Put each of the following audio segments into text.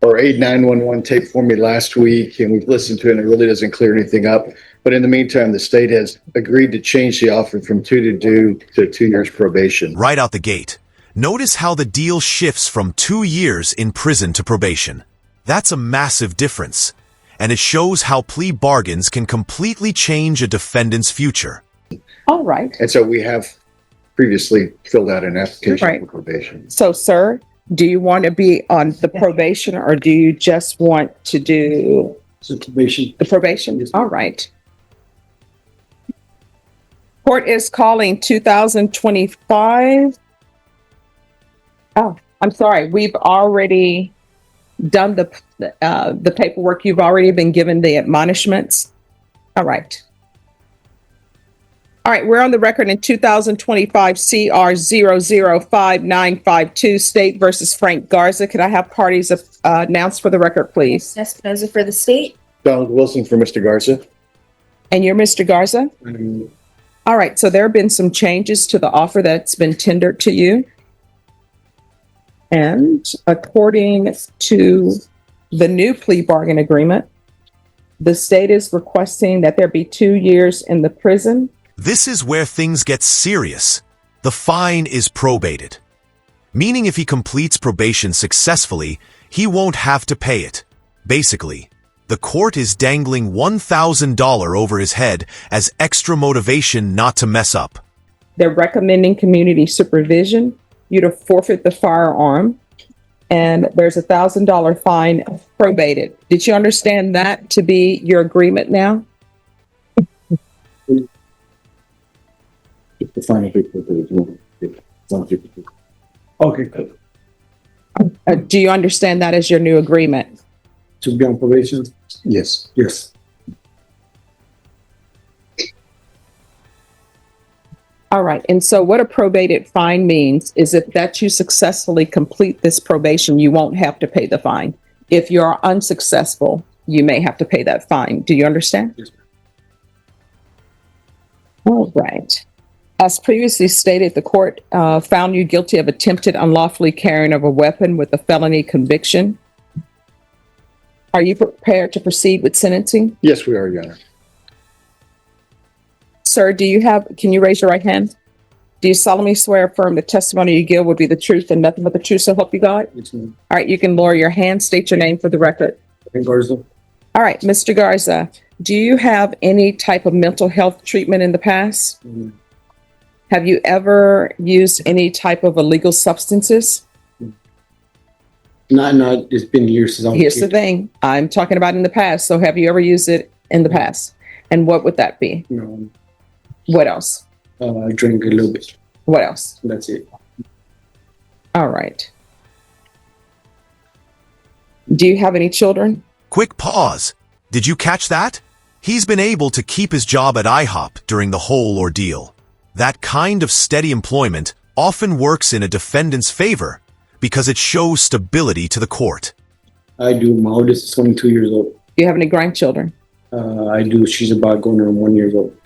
or a 911 tape for me last week, and we've listened to it, and it really doesn't clear anything up. But in the meantime, the state has agreed to change the offer from 2 years probation. Right out the gate. Notice how the deal shifts from 2 years in prison to probation. That's a massive difference, and it shows how plea bargains can completely change a defendant's future. All right. And so we have previously filled out an application for probation. So, sir, do you want to be on the probation, or do you just want to do Probation. the probation? Yes, all right. Court is calling 2025. Oh, I'm sorry. We've already done the paperwork. You've already been given the admonishments. All right. All right, we're on the record in 2025 CR 005952, State versus Frank Garza. Could I have parties announced for the record, please? Espinoza for the state. Donald Wilson for Mr. Garza. And you're Mr. Garza? All right, so there have been some changes to the offer that's been tendered to you. And according to the new plea bargain agreement, the state is requesting that there be 2 years in the prison. This is where things get serious. The fine is probated, meaning if he completes probation successfully, he won't have to pay it. Basically, the court is dangling $1,000 over his head as extra motivation not to mess up. They're recommending community supervision, you to forfeit the firearm, and there's a $1,000 fine probated. Did you understand that to be your agreement now? The final paper. Okay, good. Do you understand that as your new agreement? To be on probation? Yes. Yes. All right. And so what a probated fine means is if that you successfully complete this probation, you won't have to pay the fine. If you're unsuccessful, you may have to pay that fine. Do you understand? Yes, All right. As previously stated, the court found you guilty of attempted unlawfully carrying of a weapon with a felony conviction. Are you prepared to proceed with sentencing? Yes, we are, Your Honor. Sir, can you raise your right hand? Do you solemnly swear or affirm the testimony you give will be the truth and nothing but the truth, so help you God? Yes, ma'am. All right, you can lower your hand, state your name for the record. Frank Garza. All right, Mr. Garza, do you have any type of mental health treatment in the past? Mm-hmm. Have you ever used any type of illegal substances? Not. It's been years since I was. Here's the thing. I'm talking about in the past. So have you ever used it in the past? And what would that be? No. What else? I drank a little bit. What else? That's it. All right. Do you have any children? Quick pause. Did you catch that? He's been able to keep his job at IHOP during the whole ordeal. That kind of steady employment often works in a defendant's favor because it shows stability to the court. I do. My oldest is 22 years old. Do you have any grandchildren? I do. She's about going on 1 year old.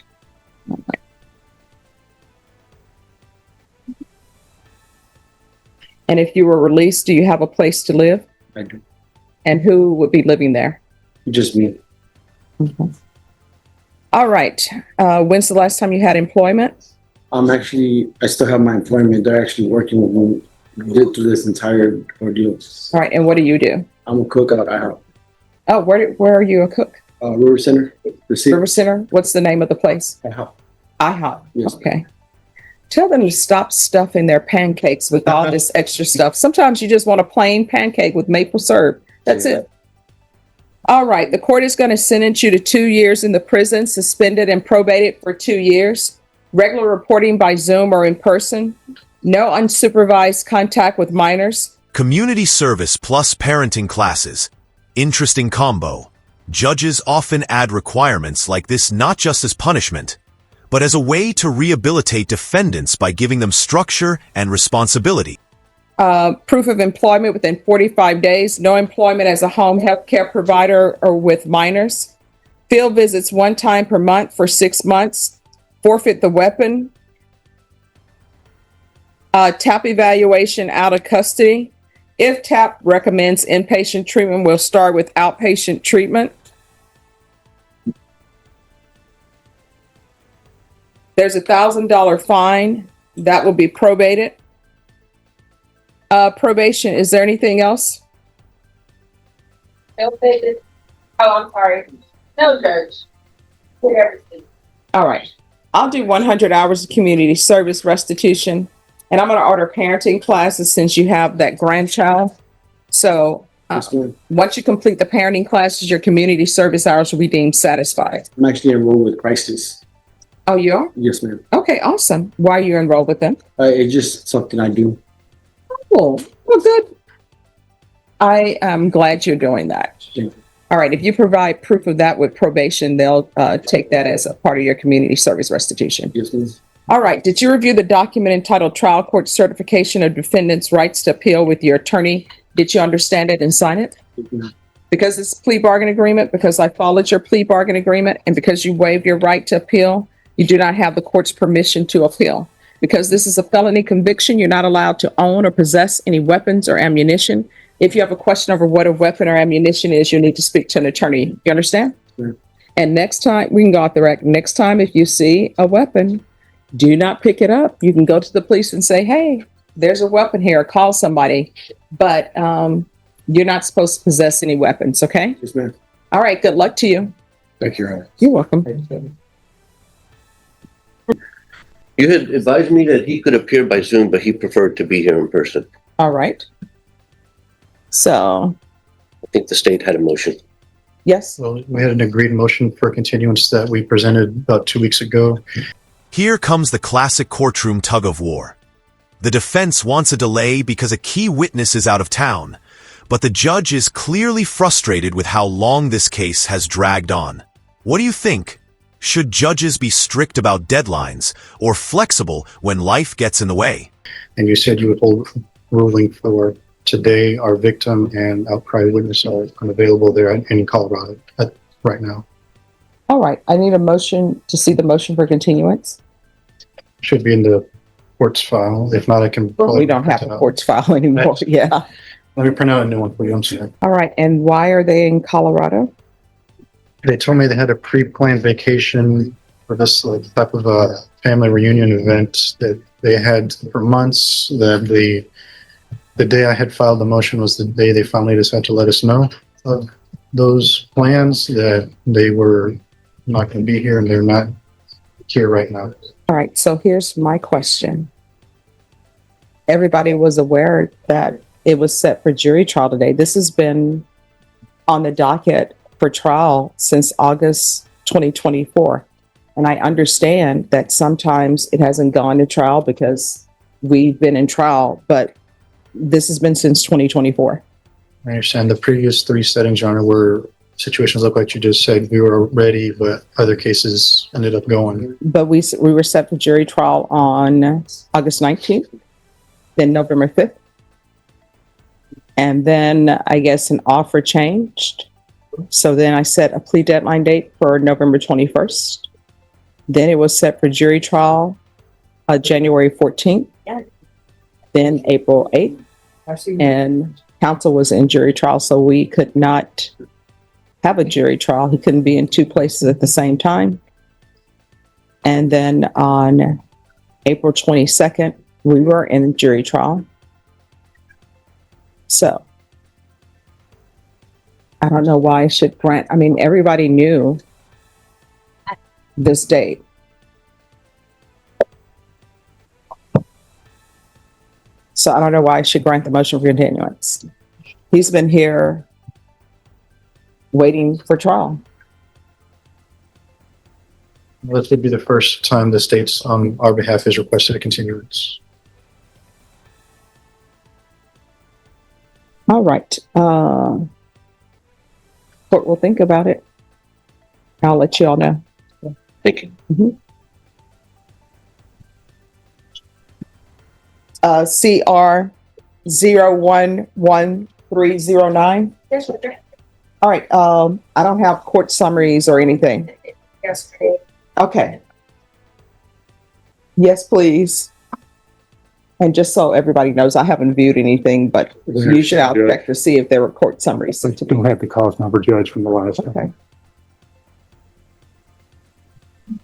Okay. And if you were released, do you have a place to live? I do. And who would be living there? Just me. Okay. All right. When's the last time you had employment? I still have my employment. They're actually working with me through this entire ordeal. All right. And what do you do? I'm a cook at IHOP. Oh, where are you a cook? River Center. River Center? What's the name of the place? IHOP. IHOP. Yes. Okay. Tell them to stop stuffing their pancakes with all this extra stuff. Sometimes you just want a plain pancake with maple syrup. That's it. All right. The court is going to sentence you to 2 years in the prison, suspended and probated for 2 years. Regular reporting by Zoom or in person. No unsupervised contact with minors. Community service plus parenting classes. Interesting combo. Judges often add requirements like this not just as punishment, but as a way to rehabilitate defendants by giving them structure and responsibility. Proof of employment within 45 days. No employment as a home health care provider or with minors. Field visits 1 time per month for 6 months. Forfeit the weapon. TAP evaluation out of custody. If TAP recommends inpatient treatment, we'll start with outpatient treatment. There's $1,000 fine that will be probated. Probation, is there anything else? Oh, I'm sorry. No, Judge. Everything. All right. I'll do 100 hours of community service restitution. And I'm going to order parenting classes since you have that grandchild. So once you complete the parenting classes, your community service hours will be deemed satisfied. I'm actually enrolled with Crisis. Oh, you are? Yes, ma'am. Okay, awesome. Why are you enrolled with them? It's just something I do. Cool. Well, good. I am glad you're doing that. Thank you. All right. If you provide proof of that with probation, they'll take that as a part of your community service restitution. Yes, ma'am. All right. Did you review the document entitled Trial Court Certification of Defendant's Rights to Appeal with your attorney? Did you understand it and sign it? Because it's a plea bargain agreement, because I followed your plea bargain agreement, and because you waived your right to appeal, you do not have the court's permission to appeal. Because this is a felony conviction, you're not allowed to own or possess any weapons or ammunition. If you have a question over what a weapon or ammunition is, you need to speak to an attorney. You understand? Sure. And next time, we can go off the record. Next time, if you see a weapon, do not pick it up. You can go to the police and say, hey, there's a weapon here. Call somebody. But you're not supposed to possess any weapons, okay? Yes, ma'am. All right. Good luck to you. Thank you, Your Honor. You're welcome. You had advised me that he could appear by Zoom, but he preferred to be here in person. All right. So, I think the state had a motion. yes. Well, we had an agreed motion for continuance that we presented about 2 weeks ago. Here comes the classic courtroom tug of war. The defense wants a delay because a key witness is out of town, but the judge is clearly frustrated with how long this case has dragged on. What do you think? Should judges be strict about deadlines or flexible when life gets in the way? And you said you would hold ruling for today. Our victim and outcry witness are unavailable there in Colorado right now. All right. I need a motion to see the motion for continuance. Should be in the court's file. If not, I can. We don't have a court's file anymore. Right. Yeah. Let me print out a new one for you. I'm sorry. All right. And why are they in Colorado? They told me they had a pre-planned vacation for this type of a family reunion event that they had for months. That the day I had filed the motion was the day they finally decided to let us know of those plans, that they were not going to be here and they're not here right now. All right. So here's my question. Everybody was aware that it was set for jury trial today. This has been on the docket for trial since August 2024. And I understand that sometimes it hasn't gone to trial because we've been in trial, but this has been since 2024. I understand the previous 3 settings, Your Honor, were situations like you just said. We were ready, but other cases ended up going. But we were set for jury trial on August 19th, then November 5th. And then I guess an offer changed. So then I set a plea deadline date for November 21st. Then it was set for jury trial January 14th. Then April 8th. And counsel was in jury trial, so we could not have a jury trial. He couldn't be in 2 places at the same time. And then on April 22nd, we were in jury trial. So I don't know why I should grant. I mean, everybody knew this date. So I don't know why I should grant the motion for continuance. He's been here waiting for trial. This would be the first time the state's on our behalf has requested a continuance. All right. Court will think about it. I'll let you all know. Thank you. CR 011309. Yes, sir. All right. I don't have court summaries or anything. Yes, sir. Okay. Yes, please. And just so everybody knows, I haven't viewed anything, but usually I'll check to see if there were court summaries. Don't have the cause number, Judge, from the last time.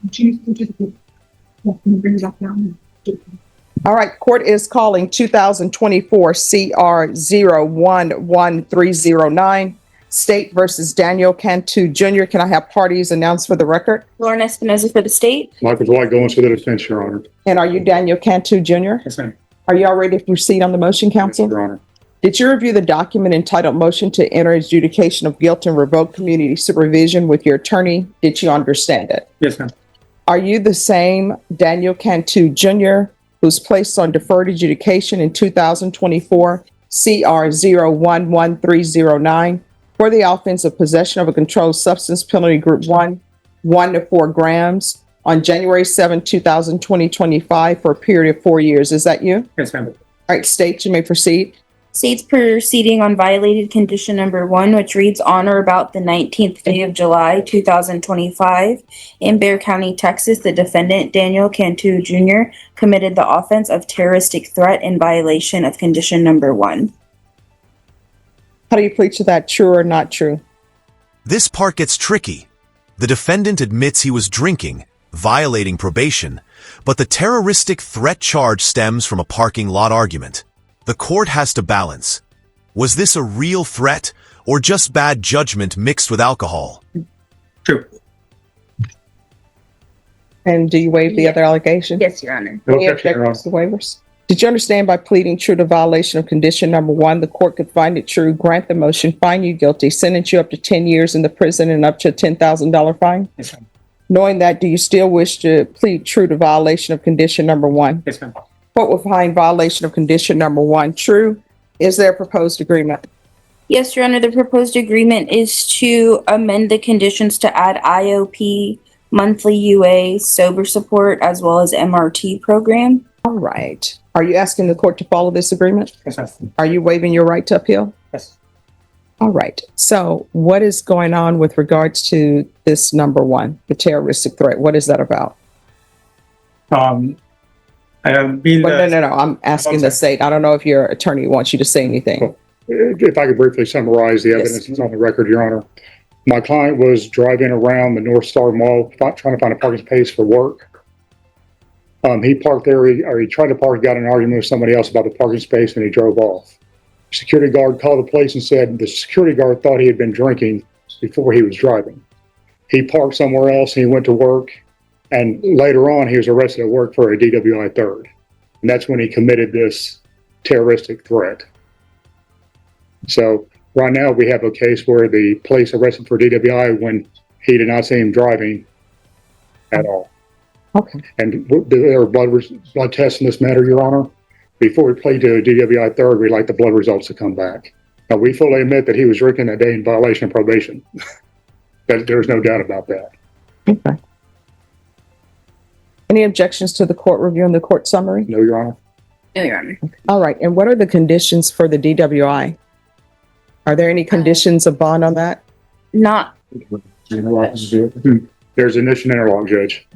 Okay. All right, court is calling 2024 CR 011309, State versus Daniel Cantu Jr. Can I have parties announced for the record? Lauren Espinoza for the state. Michael Dwight going to the defense, Your Honor. And are you Daniel Cantu Jr.? Yes, ma'am. Are you all ready to proceed on the motion, counsel? Your Honor. Did you review the document entitled Motion to Enter Adjudication of Guilt and Revoke Community Supervision with your attorney? Did you understand it? Yes, ma'am. Are you the same Daniel Cantu Jr. who's placed on deferred adjudication in 2024 CR 011309 for the offense of possession of a controlled substance penalty group 1, 1 to 4 grams on January 7, 2025 for a period of 4 years? Is that you? Yes, ma'am. All right, state, you may proceed. State's proceeding on violated condition number 1, which reads on or about the 19th day of July, 2025, in Bexar County, Texas, the defendant, Daniel Cantu Jr., committed the offense of terroristic threat in violation of condition number 1. How do you plead to that, true or not true? This part gets tricky. The defendant admits he was drinking, violating probation, but the terroristic threat charge stems from a parking lot argument. The court has to balance. Was this a real threat or just bad judgment mixed with alcohol? True. And do you waive the other allegation? Yes, Your Honor. Any No objection, Your Honor. objections to waivers? Did you understand by pleading true to violation of condition number 1, the court could find it true, grant the motion, find you guilty, sentence you up to 10 years in the prison and up to a $10,000 fine? Yes, ma'am. Knowing that, do you still wish to plead true to violation of condition number 1? Yes, ma'am. Court will find violation of condition number 1 true. Is there a proposed agreement? Yes, Your Honor. The proposed agreement is to amend the conditions to add IOP, monthly UA, sober support, as well as MRT program. All right. Are you asking the court to follow this agreement? Yes, ma'am. Are you waiving your right to appeal? Yes. All right. So what is going on with regards to this number 1, the terroristic threat? What is that about? I have been. No. I'm asking the state. I don't know if your attorney wants you to say anything. If I could briefly summarize the evidence that's on the record, Your Honor. My client was driving around the North Star Mall, trying to find a parking space for work. He parked there, he tried to park, got in an argument with somebody else about the parking space, and he drove off. Security guard called the police and said the security guard thought he had been drinking before he was driving. He parked somewhere else and he went to work, and later on he was arrested at work for a DWI third. And that's when he committed this terroristic threat. So right now we have a case where the police arrested for DWI when he did not see him driving at all. Okay. And there are blood tests in this matter, Your Honor. Before we plead to a DWI third, we'd like the blood results to come back. Now, we fully admit that he was drinking that day in violation of probation. There's no doubt about that. Okay. Any objections to the court reviewing the court summary? No, Your Honor. No, Your Honor. All right. And what are the conditions for the DWI? Are there any conditions of bond on that? Not. There's an initial interlock, Judge.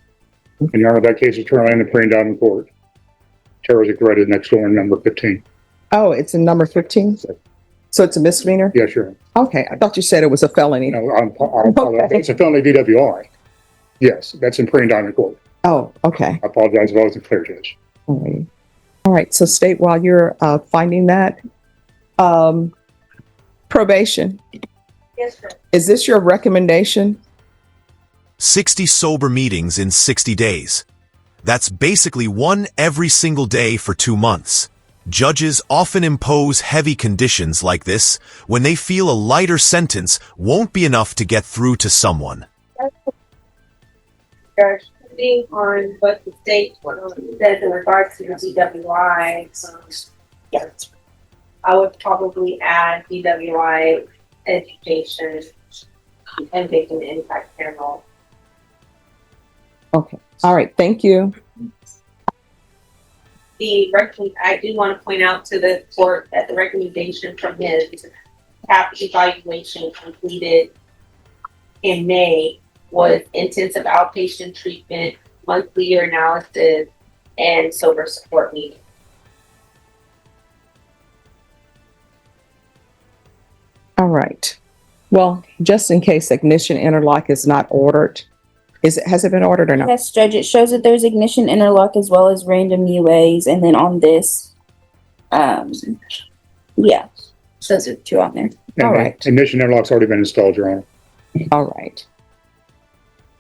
And Your Honor, that case is currently in the pre-indictment court. Terroristic threat is next door in number 15. Oh, it's in number 15? So it's a misdemeanor? Yes, Your Honor. Okay. I thought you said it was a felony. No, it's a felony DWI. Yes, that's in pre-indictment court. Oh, okay. I apologize if I wasn't clear, Judge. All right. So state while you're finding that, probation. Yes, sir. Is this your recommendation? 60 sober meetings in 60 days. That's basically one every single day for 2 months. Judges often impose heavy conditions like this when they feel a lighter sentence won't be enough to get through to someone. Judge, depending on what the state says in regards to the DWI, yes, I would probably add DWI education and victim impact panel. Okay. All right. Thank you. I do want to point out to the court that the recommendation from his CAP evaluation completed in May was intensive outpatient treatment, monthly year analysis, and sober support meeting. All right. Well, just in case ignition interlock is not ordered, has it been ordered or not? Yes, Judge, it shows that there's ignition interlock as well as random UAs, and then on this, yeah, those are two on there. And All right. ignition interlock's already been installed, Your Honor. All right.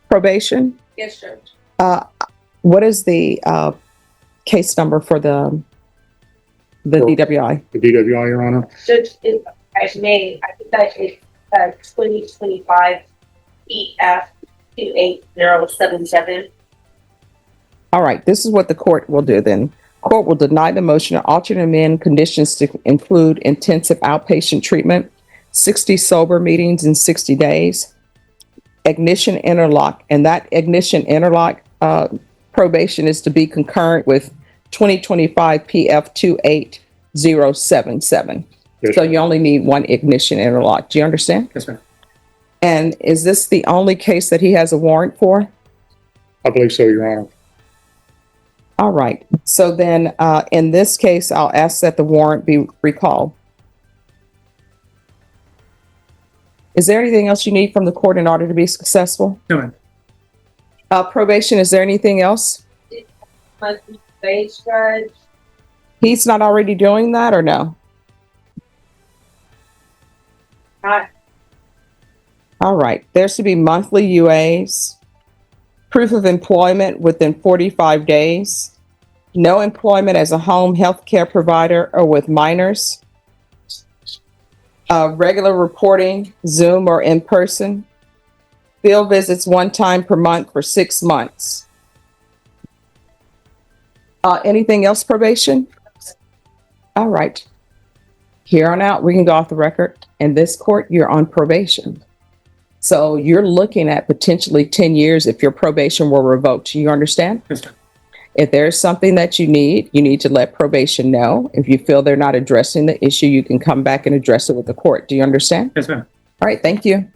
Probation, Yes, Judge. what is the case number for the DWI? The DWI, Your Honor. Judge, if I may, I think that is 2025 EF 28077. All right, this is what the court will do then. Court will deny the motion to alter and amend conditions to include intensive outpatient treatment, 60 sober meetings in 60 days, ignition interlock, and that ignition interlock probation is to be concurrent with 2025 PF 28077. Yes, So you only need one ignition interlock. Do you understand? Yes, ma'am. And is this the only case that he has a warrant for? I believe so, Your Honor. All right. So then, in this case, I'll ask that the warrant be recalled. Is there anything else you need from the court in order to be successful? No, ma'am. Probation, is there anything else? Monthly wage, Judge. He's not already doing that or no? Not All right. There's to be monthly UAs, proof of employment within 45 days, no employment as a home health care provider or with minors, regular reporting, Zoom or in person, field visits one time per month for 6 months. Anything else, probation? All right. Here on out, we can go off the record. In this court, you're on probation. So you're looking at potentially 10 years if your probation were revoked. You understand? Yes, ma'am. If there's something that you need to let probation know. If you feel they're not addressing the issue, you can come back and address it with the court. Do you understand? Yes, ma'am. All right. Thank you.